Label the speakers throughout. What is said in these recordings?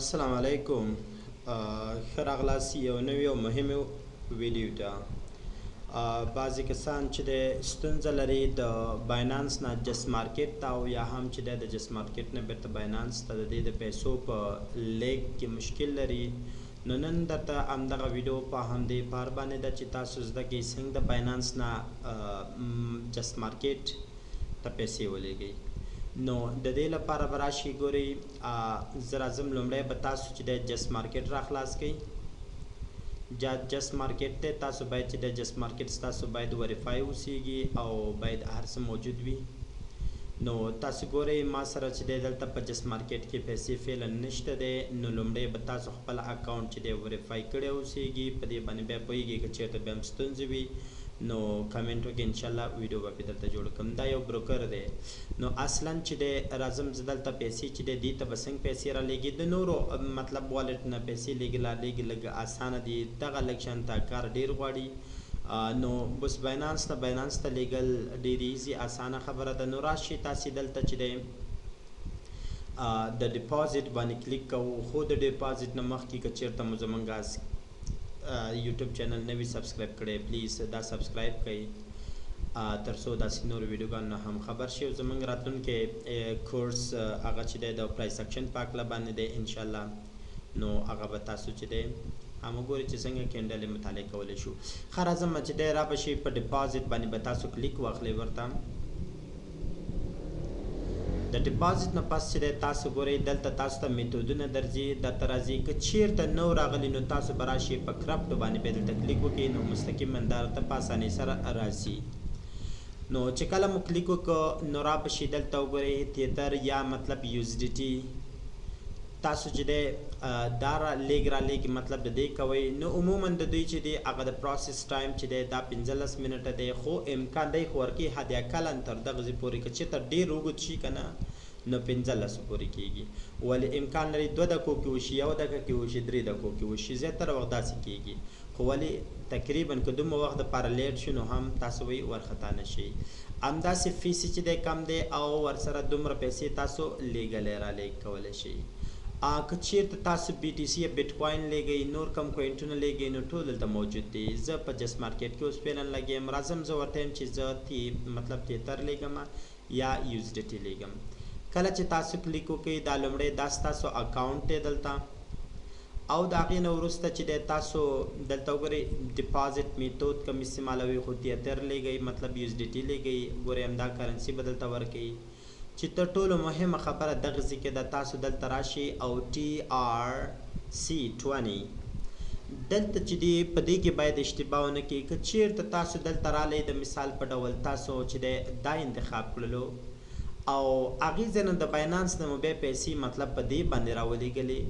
Speaker 1: السلام علیکم. ښه راغلاست یو نوې او مهمه ویډیو ته. بعضې کسان چې د ستونزه لري د باینانس نه جست مارکیټ ته او یا هم چې د جست مارکیټ نه بیرته باینانس ته د دې د پیسو په لیږد کې مشکل لري، نو نن درته همدغه ویډیو په همدې پار باندې ده چې تاسو زده کړئ څنګه د باینانس نه جست مارکیټ ته پیسې ولیږئ. نو د دې لپاره به راشئ ګورئ زه راځم لومړی به تاسو چې د جست مارکیټ را خلاص کړئ. جست مارکیټ دی، تاسو باید چې د جست مارکیټ ستاسو باید وریفای اوسیږي او باید هر څه موجود وي. نو تاسو ګورئ ما سره چې دی دلته په جست مارکیټ کې پیسې فعلا نشته دی، نو لومړی به تاسو خپل اکاونټ چې دی وریفای کړی اوسیږي، په دې باندې بیا پوهیږئ که چېرته بیا هم ستونزې وي نو کمنټ وکړئ، انشاءالله ویډیو به پې درته جوړ کړم. دا یو بروکر دی. نو اصلا چې دی راځم زه دلته پیسې چې دی دې ته به څنګه پیسې رالیږي، د نورو مطلب والټ نه پیسې لیږل رالیږي لږ اسانه دي، دغه لږ شانته کار ډېر غواړي. نو بس باینانس ته لیږل ډېر ایزي اسانه خبره ده. نو راشئ تاسې دلته چې دی د ډیپازټ باندې کلیک کوو، خو د ډیپازټ نه مخکې که چېرته مو زمونږ یوټیوب چینل نوی سبسکرایب کړئ پلیز دا سبسکرایب کړئ تر څو داسې نورو ویډیوګانو نه هم خبر شئ. او زموږ راتلونکی کورس هغه چې دی د پرایس اکشن په هکله باندې دی انشاءالله، نو هغه به تاسو چې دی هم وګورئ چې څنګه کینډل یې مطالعه کولی شو. ښه راځم چې دی را به شئ په ډیپازټ باندې به تاسو کلیک واخلئ ورته. د ډیپازټ نه پس چې دی تاسو ګورئ دلته تاسو ته میتودونه درځي، درته راځي که چیرته نو راغلی نو تاسو به راشئ په کرپټو باندې به دلته کلیک وکړئ، نو مستقیما درته په اسانۍ سره راځي. نو چې کله مو کلیک وکړو نو را به شئ دلته وګورئ تیتر یا مطلب USDT تاسو چې دی دا رالیږ مطلب د دې کوئ. نو عموما د دوی چې دی هغه د پروسس ټایم چې دی دا 15 منټه دی، خو امکان دی خو ورکوي حد اقلا تر دغه ځای پورې که چېرته ډېر اوږد شي که نه نو 15 پورې کېږي، ولې امکان لري 2 دقیقو کې وشي، 1 دقیقه کې وشي، 3 دقیقو کې وشي، زیاتره وخت داسې کېږي، خو ولې تقریبا که دومره وخت دپاره لیټ شي نو هم تاسو به وارخطا نه شئ. همداسې فیس چې دی کم دی او ورسره دومره پیسې تاسو لیږلی رالیږ کولی شئ. که چیرته تاسو BTC یا بیټ کوین لیږئ، نور کم کوینټونه لیږئ، نو ټول دلته موجود دي. زه په جست مارکیټ کې اوس فعلا لګ یم، راځم زه ورته یم چې زه مطلب تیتر لیږم یا USDT لیږم. کله چې تاسو کلیک وکړئ دا لومړی دا ستاسو اکاونټ دی دلته، او د هغې نه وروسته چې دی تاسو دلته وګورئ ډیپازټ میتود کوم استعمالوئ، خو تیتر لیږئ مطلب USDT لیږئ، ګورئ همدا کرنسي به دلته ورکوئ. چې تر ټولو مهمه خبره دغه ځای کې ده تاسو دلته راشئ او TRC20 دلته چې دی په دې کې باید اشتباه ونه کړئ. که چیرته تاسو دلته رالی د مثال په ډول تاسو چې دی دا انتخاب کړلو او هغې ځای نه د باینانس نه مو بیا پیسې مطلب په دې باندې راولېږلې،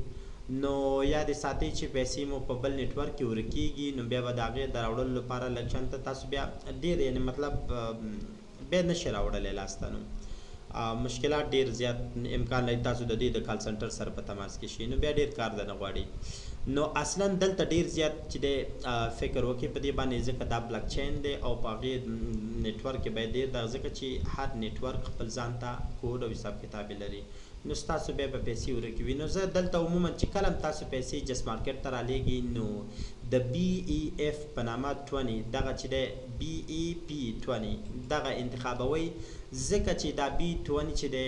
Speaker 1: نو یاد ساتئ چې پیسې مو په بل نیټورک کې ورکېږي، نو بیا به د هغې د راوړلو لپاره لږ شانته تاسو بیا ډېر یعنې مطلب بیا نشئ راوړلی لاسته، نو مشکلات ډیر زیات امکان لري تاسو د دې د کال سنټر سره په تماس کې شئ، نو بیا ډیر کار درنه غواړي. نو اصلا دلته ډیر زیات چې دی فکر وکړئ په دې باندې، ځکه دا بلاک چین دی او په هغې نیټورک کې باید ډیر دا ځکه چې هر نیټورک خپل ځان ته کوډ او حساب کتاب لري، نو ستاسو بیا به پیسې ورکوي. نو زه دلته عموما چې کله تاسو پیسې جست مارکیټ ته رالیږئ نو د BEF په نامه 20 دغه چې دی BEP20 دغه انتخابوئ، ځکه چې دا B20 چې دی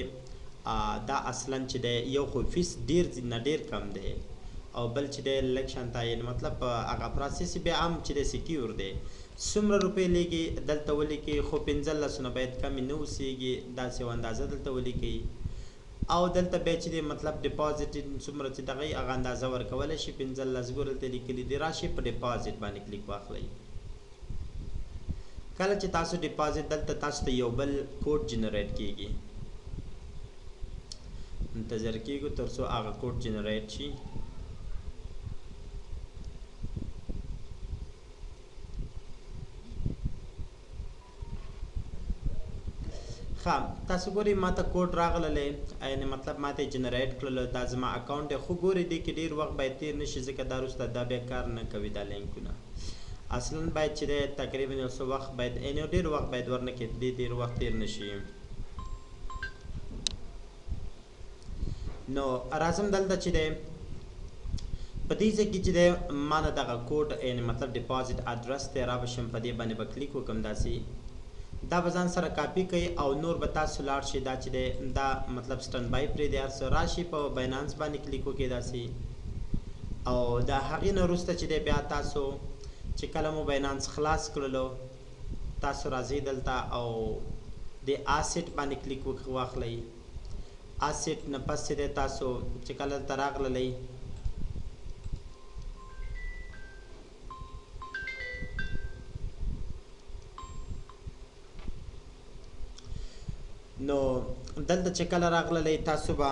Speaker 1: دا اصلا چې دی یو خو فیس ډیر نه ډیر کم دی او بل چې دی لږ شانته یعنې مطلب هغه پروسس بیا هم چې دی سیکیور دی. څومره روپۍ لیږي دلته ولیکئ، خو 15 نه باید کمې نه اوسېږي، داسې یو اندازه دلته ولیکئ او دلته بیا چې دی مطلب ډیپازټ څومره چې دغه هغه اندازه ورکولی شي 15 ګور دلته لیکلي دي. راشئ په ډیپازټ باندې کلیک واخلئ. کله چې تاسو ډیپازټ دلته تاسو ته یو بل کوډ جنریټ کیږي، انتظار کیږو تر څو هغه کوډ جنریټ شي. ښه تاسو ګورئ ما ته کوډ راغلی، یعنې مطلب ما ته یې جنریټ کړلو، دا زما اکاونټ دی، خو ګورئ دې کې ډېر وخت باید تېر نه شي ځکه دا وروسته دا بیا کار نه کوي دا لینکونه. اصلا باید چې دی تقریبا یو څه وخت باید یعنې ډېر وخت باید ورنه کړي، ډېر وخت تېر نه شي. نو راځم دلته چې دی په دې ځای کې چې دی ما نه دغه کوډ یعنې مطلب ډپازټ ادرس دی را به شم په دې باندې به کلیک وکړم داسې دا به ځان سره کاپي کوي او نور به تاسو لاړ شي دا چې دی دا مطلب سټنډ بای پرېږدي هر څه راشي په باینانس باندې کلیک وکړئ داسې او د هغې نه وروسته چې دی بیا تاسو چې کله مو باینانس خلاص کړلو تاسو راځئ دلته او د آسټ باندې کلیک واخلئ آسټ نه پس چې دی تاسو چې کله دلته راغللی نو دلته چې کله راغللی تاسو به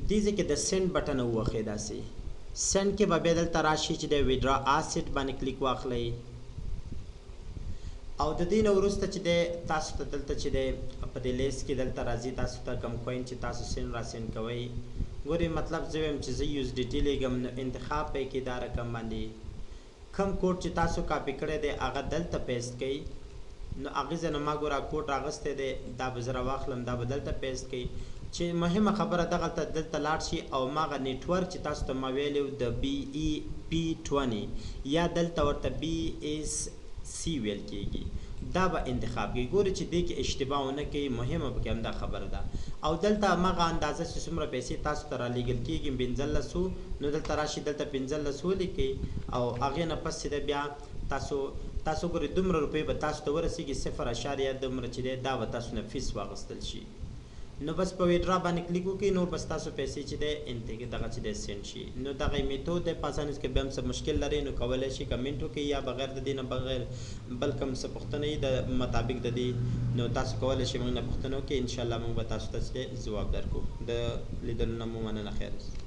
Speaker 1: دې ځای کې د سینډ بټن ووهئ داسې سینډ کې به بیا دلته راشي چې د ویډرا آسټ باندې کلیک واخلئ او د دې نه وروسته چې دی تاسو ته دلته چې دی په دې لیست کې دلته راځي تاسو ته کوم کوین چې تاسو سینډ را سینډ کوئ ګورئ مطلب زه وایم چې زه یوز ډي ټي لیږم نو انتخاب پې کې دا رقم باندې کوم کوډ چې تاسو کاپي کړی دی هغه دلته پیسټ کړئ نو هغې ځای نه ما ګوره کوډ راغستی دی دا به زه راواخلم دا به دلته پیسټ کړئ چې مهمه خبره دغلته دلته لاړ شي او ما هغه نیټورک چې تاسو ته ما ویلی و د BEP20 یا دلته ورته BSC ویل کېږي دا به انتخاب کړئ ګورئ چې دې کې اشتباه ونه کوي مهمه پکې همدا خبره ده او دلته همغه اندازه چې څومره پیسې تاسو ته رالیږل کېږي 1500 نو دلته راشي دلته 1500 ولیکئ او هغې نه پس چې بیا تاسو ګورئ دومره روپۍ به تاسو ته ورسېږي 0.2 دومره چې دی دا به تاسو نه فیس واخیستل شي نو بس په ویډرا باندې کلیک وکړئ نور بس تاسو پیسې چې دی دغه چې دی سینډ شي نو دغه میتود دی په اسانۍ کې بیا هم څه مشکل لرئ نو کولی شي کمنټ وکړئ یا بغیر د دې نه بغیر بل کوم څه پوښتنه یي د مطابق د دې نو تاسو کولی شئ موږ نه پوښتنه وکړئ انشاءالله موږ به تاسو ته ځواب درکړو د لیدلو نه مو مننه خیر